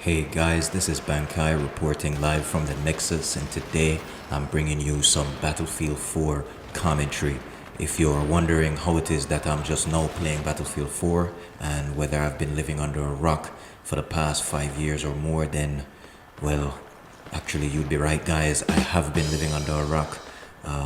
Hey guys, this is Bankai reporting live from the Nexus, and today I'm bringing you some Battlefield 4 commentary. If you're wondering how it is that I'm just now playing Battlefield 4 and whether I've been living under a rock for the past 5 years or more, then, well, actually you'd be right guys, I have been living under a rock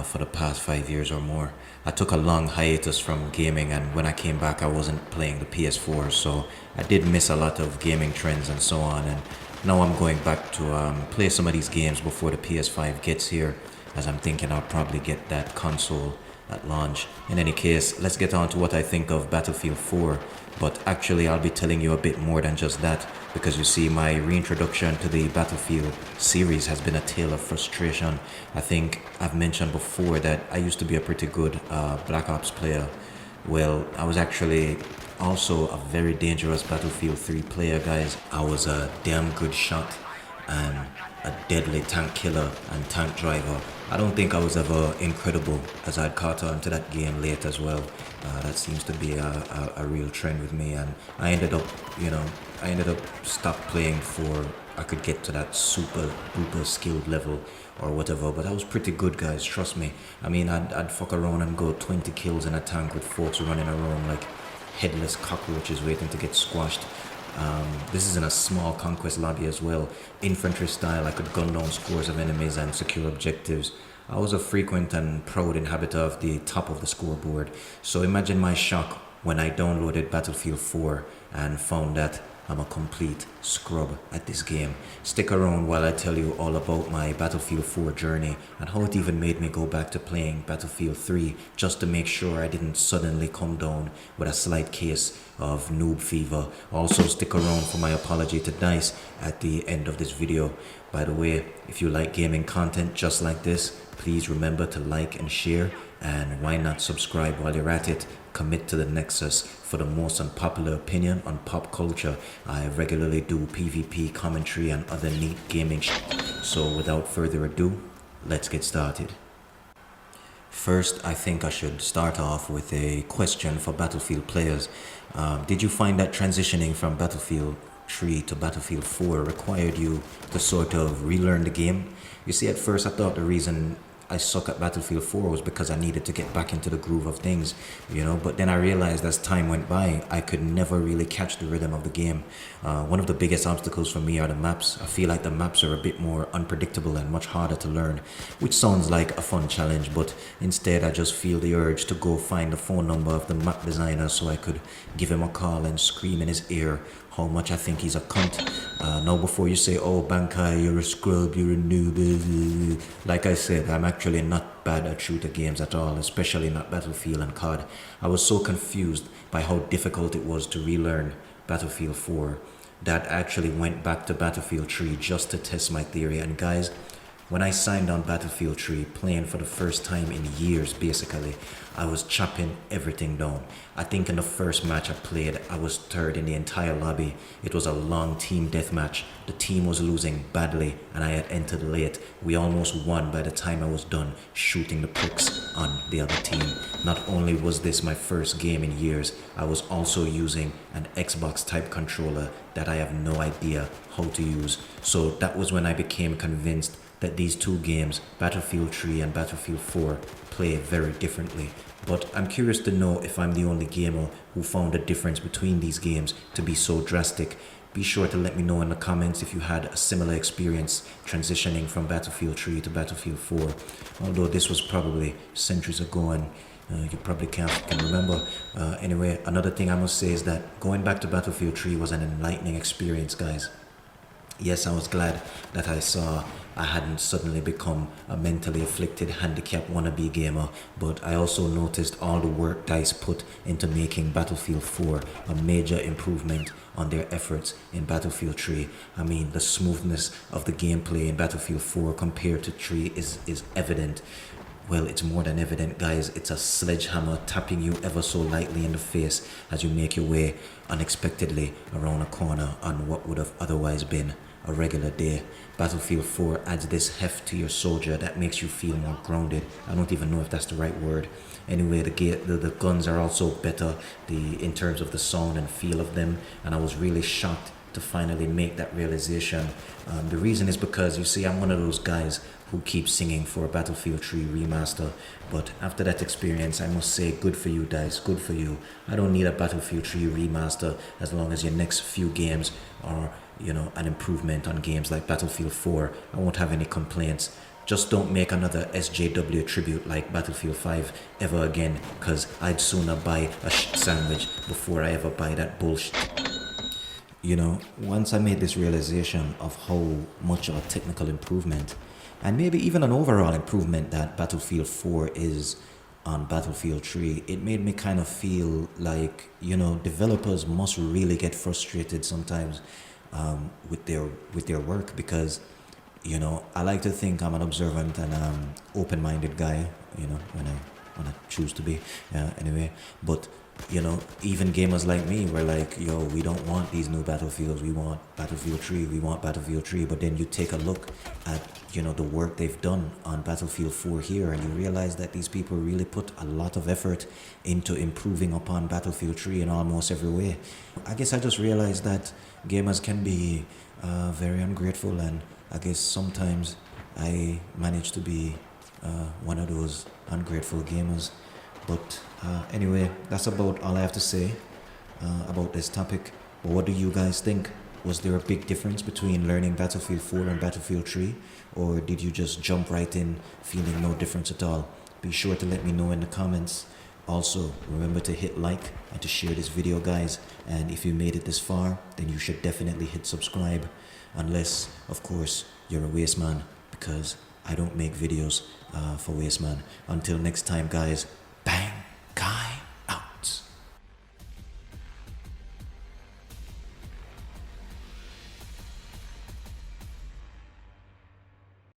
for the past 5 years or more. I took a long hiatus from gaming, and when I came back I wasn't playing the PS4, so I did miss a lot of gaming trends and so on, and now I'm going back to play some of these games before the PS5 gets here, as I'm thinking I'll probably get that console at launch. In any case, let's get on to what I think of Battlefield 4, but actually I'll be telling you a bit more than just that, because you see, my reintroduction to the Battlefield series has been a tale of frustration. I think I've mentioned before that I used to be a pretty good Black Ops player. Well, I was actually also a very dangerous Battlefield 3 player, guys. I was a damn good shot and a deadly tank killer and tank driver. I don't think I was ever incredible, as I'd caught on to that game late as well. That seems to be a real trend with me, and I ended up stop playing before I could get to that super duper skilled level or whatever, but I was pretty good, guys, trust me. I mean, I'd fuck around and go 20 kills in a tank with folks running around like headless cockroaches waiting to get squashed. This is in a small conquest lobby as well. Infantry style, I could gun down scores of enemies and secure objectives. I was a frequent and proud inhabitor of the top of the scoreboard. So imagine my shock when I downloaded Battlefield 4 and found that I'm a complete scrub at this game. Stick around while I tell you all about my Battlefield 4 journey and how it even made me go back to playing Battlefield 3 just to make sure I didn't suddenly come down with a slight case of noob fever. Also, stick around for my apology to DICE at the end of this video. By the way, if you like gaming content just like this, please remember to like and share, and why not subscribe while you're at it. Commit to the Nexus for the most unpopular opinion on pop culture. I regularly do PvP commentary and other neat gaming shit. So without further ado, let's get started. First, I think I should start off with a question for Battlefield players. Did you find that transitioning from Battlefield 3 to Battlefield 4 required you to sort of relearn the game? You see, at first I thought the reason I suck at Battlefield 4 was because I needed to get back into the groove of things, but then I realized as time went by, I could never really catch the rhythm of the game. One of the biggest obstacles for me are the maps. I feel like the maps are a bit more unpredictable and much harder to learn, which sounds like a fun challenge, but instead I just feel the urge to go find the phone number of the map designer so I could give him a call and scream in his ear how much I think he's a cunt. Now before you say, oh Bankai, you're a scrub, you're a noob, like I said, I'm actually not bad at shooter games at all, especially not Battlefield and COD. I was so confused by how difficult it was to relearn Battlefield 4 that I actually went back to Battlefield 3 just to test my theory. And guys, when I signed on Battlefield 3, playing for the first time in years basically, I was chopping everything down. I think in the first match I played, I was third in the entire lobby. It was a long team deathmatch. The team was losing badly and I had entered late. We almost won by the time I was done shooting the pricks on the other team. Not only was this my first game in years, I was also using an Xbox type controller that I have no idea how to use. So that was when I became convinced that these two games, Battlefield 3 and Battlefield 4, play very differently. But I'm curious to know if I'm the only gamer who found the difference between these games to be so drastic. Be sure to let me know in the comments if you had a similar experience transitioning from Battlefield 3 to Battlefield 4. Although this was probably centuries ago and you probably can remember. Anyway, another thing I must say is that going back to Battlefield 3 was an enlightening experience, guys. Yes, I was glad that I hadn't suddenly become a mentally afflicted, handicapped wannabe gamer, but I also noticed all the work DICE put into making Battlefield 4 a major improvement on their efforts in Battlefield 3. I mean, the smoothness of the gameplay in Battlefield 4 compared to 3 is evident. Well, it's more than evident, guys. It's a sledgehammer tapping you ever so lightly in the face as you make your way unexpectedly around a corner on what would have otherwise been a regular day. Battlefield 4 adds this heft to your soldier that makes you feel more grounded. I don't even know if that's the right word. Anyway, the guns are also better in terms of the sound and feel of them, and I was really shocked to finally make that realization. The reason is because, you see, I'm one of those guys who keeps singing for a Battlefield 3 remaster, but after that experience, I must say, good for you guys, good for you. I don't need a Battlefield 3 remaster as long as your next few games are, you know, an improvement on games like Battlefield 4. I won't have any complaints. Just don't make another SJW tribute like Battlefield 5 ever again, because I'd sooner buy a sandwich before I ever buy that bullshit. You know, once I made this realization of how much of a technical improvement and maybe even an overall improvement that Battlefield 4 is on Battlefield 3, it made me kind of feel like, you know, developers must really get frustrated sometimes with their work, because, you know, I like to think I'm an observant and open-minded guy, you know, when I choose to be, anyway. But, you know, even gamers like me were like, yo, we don't want these new Battlefields, we want Battlefield 3, we want Battlefield 3. But then you take a look at, you know, the work they've done on Battlefield 4 here, and you realize that these people really put a lot of effort into improving upon Battlefield 3 in almost every way. I guess I just realized that gamers can be very ungrateful, and I guess sometimes I manage to be one of those ungrateful gamers. But anyway, that's about all I have to say about this topic. But what do you guys think? Was there a big difference between learning Battlefield 4 and Battlefield 3? Or did you just jump right in feeling no difference at all? Be sure to let me know in the comments. Also, remember to hit like and to share this video, guys. And if you made it this far, then you should definitely hit subscribe. Unless, of course, you're a waste man, because I don't make videos for waste man. Until next time, guys,